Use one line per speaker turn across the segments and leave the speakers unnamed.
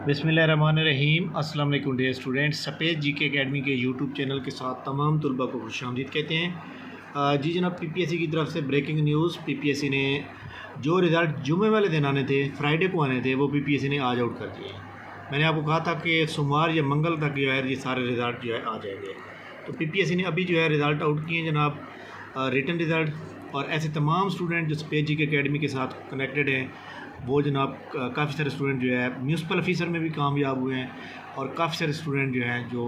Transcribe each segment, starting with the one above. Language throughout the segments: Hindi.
बिस्मिल्लाहिर्रहमानिर्रहीम। अस्सलाम वालेकुम डियर स्टूडेंट्स। सफ़ेद जीके एकेडमी के यूट्यूब चैनल के साथ तमाम तलबा को खुशामदीद कहते हैं। जी जनाब, पीपीएससी की तरफ से ब्रेकिंग न्यूज़। पीपीएससी ने जो रिज़ल्ट जुमे वाले दिन आने थे, फ्राइडे को आने थे, वो पीपीएससी ने आज आउट कर दिए। मैंने आपको कहा था कि सोमवार या मंगल तक जो है ये सारे रिज़ल्ट जो है आ जाएंगे। तो पीपीएससी ने अभी जो है रिज़ल्ट आउट किए जनाब, रिटन रिज़ल्ट। और ऐसे तमाम स्टूडेंट जो सफ़ेद जीके एकेडमी के साथ कनेक्टेड हैं वो जनाब, काफ़ी सारे स्टूडेंट जो है म्यूनसिपल ऑफिसर में भी कामयाब हुए हैं, और काफ़ी सारे स्टूडेंट जो हैं जो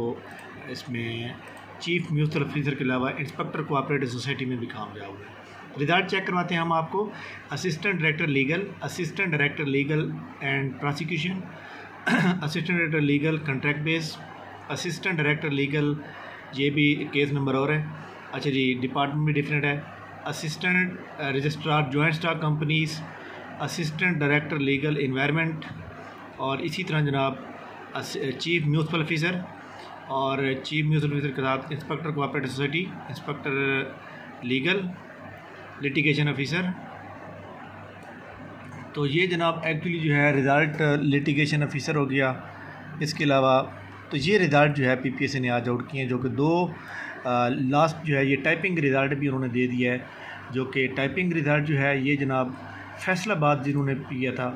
इसमें चीफ म्यूनसिपल ऑफिसर के अलावा इंस्पेक्टर कोऑपरेटिव सोसाइटी में भी कामयाब हुए हैं। रिज़ल्ट चेक करवाते हैं हम आपको। Assistant director legal, assistant director legal and prosecution, assistant director legal contract base, assistant director legal, ये भी केस नंबर और है। अच्छा जी, डिपार्टमेंट भी डिफरेंट है। Assistant registrar joint stock companies, assistant director legal environment, और इसी तरह जनाब चीफ म्यूनसिपल ऑफिसर और चीफ म्यूनसिपल ऑफिसर के साथ inspector cooperative society, inspector legal, litigation officer. तो ये जनाब एक्चुअली जो है रिज़ल्ट लिटिगेशन ऑफिसर हो गया। इसके अलावा तो ये रिज़ल्ट जो है पीपीएससी ने आज आउट किए हैं, जो कि दो लास्ट जो है ये टाइपिंग रिज़ल्ट भी उन्होंने दे दिया है। जो कि टाइपिंग रिज़ल्ट जो है ये जनाब फैसलाबाद जिन्होंने किया था,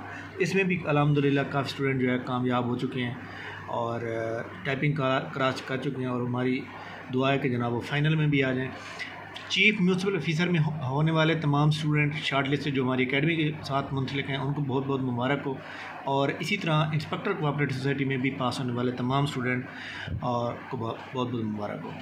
इसमें भी अल्हम्दुलिल्लाह काफ़ी स्टूडेंट जो है कामयाब हो चुके हैं और टाइपिंग क्रॉस कर चुके हैं, और हमारी दुआ है कि जनाब वो फाइनल में भी आ जाएं। चीफ म्यूनसिपल ऑफिसर में होने वाले तमाम स्टूडेंट शार्ट लिस्ट से जो हमारी एकेडमी के साथ मुंसलिक हैं उनको बहुत बहुत मुबारक हो, और इसी तरह इंस्पेक्टर कोऑपरेटिव सोसाइटी में भी पास होने वाले तमाम स्टूडेंट को बहुत बहुत मुबारक हो।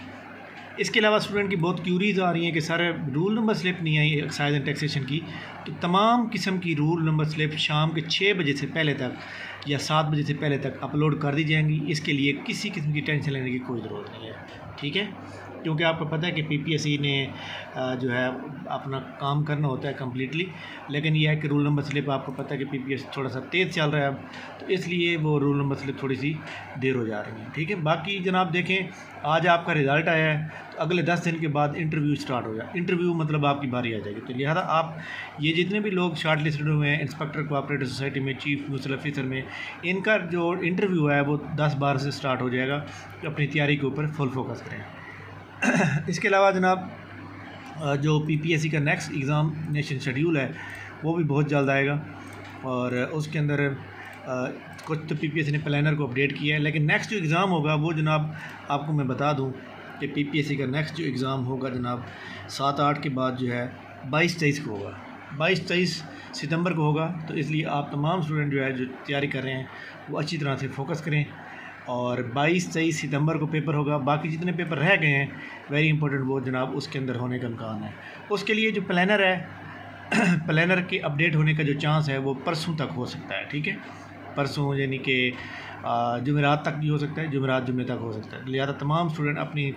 इसके अलावा स्टूडेंट की बहुत क्यूरीज आ रही हैं कि सर रूल नंबर स्लिप नहीं आई एक्साइज एंड टैक्सेशन की। तो तमाम किस्म की रूल नंबर स्लिप शाम के 6 बजे से पहले तक या 7 बजे से पहले तक अपलोड कर दी जाएंगी। इसके लिए किसी किस्म की टेंशन लेने की कोई ज़रूरत नहीं है, ठीक है। क्योंकि आपको पता है कि पीपीएससी ने जो है अपना काम करना होता है कम्प्लीटली, लेकिन यह है कि रूल नंबर स्लिप आपको पता है कि पीपीएससी थोड़ा सा तेज़ चल रहा है अब, तो इसलिए वो रूल नंबर स्लिप थोड़ी सी देर हो जा रही है, ठीक है। बाकी जनाब देखें, आज आपका रिज़ल्ट आया है, तो अगले 10 दिन के बाद इंटरव्यू स्टार्ट हो जाए। इंटरव्यू मतलब आपकी बारी आ जाएगी। तो लिहाजा आप ये जितने भी लोग शार्ट लिस्टेड हुए हैं इंस्पेक्टर कोऑपरेटिव सोसाइटी में, चीफ म्यूनसिपल ऑफिसर में, इनका जो इंटरव्यू है वो 10-12 से स्टार्ट हो जाएगा। तो अपनी तैयारी के ऊपर फुल फोकस करें। इसके अलावा जनाब जो पीपीएससी का नेक्स्ट एग्ज़ामिनेशन शेड्यूल है वो भी बहुत जल्द आएगा, और उसके अंदर कुछ तो पीपीएससी ने प्लानर को अपडेट किया है, लेकिन नेक्स्ट जो एग्ज़ाम होगा वो जनाब आपको मैं बता दूं कि पीपीएससी का नेक्स्ट जो एग्ज़ाम होगा जनाब 7-8 के बाद जो है 22-23 को होगा, 22-23 सितंबर को होगा। तो इसलिए आप तमाम स्टूडेंट जो है जो तैयारी कर रहे हैं वो अच्छी तरह से फोकस करें, और 22-23 सितंबर को पेपर होगा। बाकी जितने पेपर रह गए हैं वेरी इंपॉर्टेंट वो जनाब उसके अंदर होने का इम्कान है। उसके लिए जो प्लानर है प्लानर के अपडेट होने का जो चांस है वो परसों तक हो सकता है, ठीक है। परसों यानी कि जुमेरात तक भी हो सकता है, जुमेरात जुमे तक हो सकता है। लिहाजा तमाम स्टूडेंट अपनी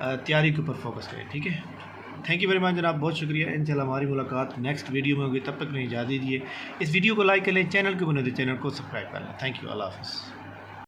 तैयारी के ऊपर फोकस करें, ठीक है। थैंक यू वेरी मच जनाब, बहुत शुक्रिया। इंशाल्लाह हमारी मुलाकात नेक्स्ट वीडियो में होगी, तब तक नहीं इजाज़त दीजिए। इस वीडियो को लाइक कर लें, चैनल को बने तो चैनल को सब्सक्राइब कर लें। थैंक यू, अल्लाह हाफ़िज़।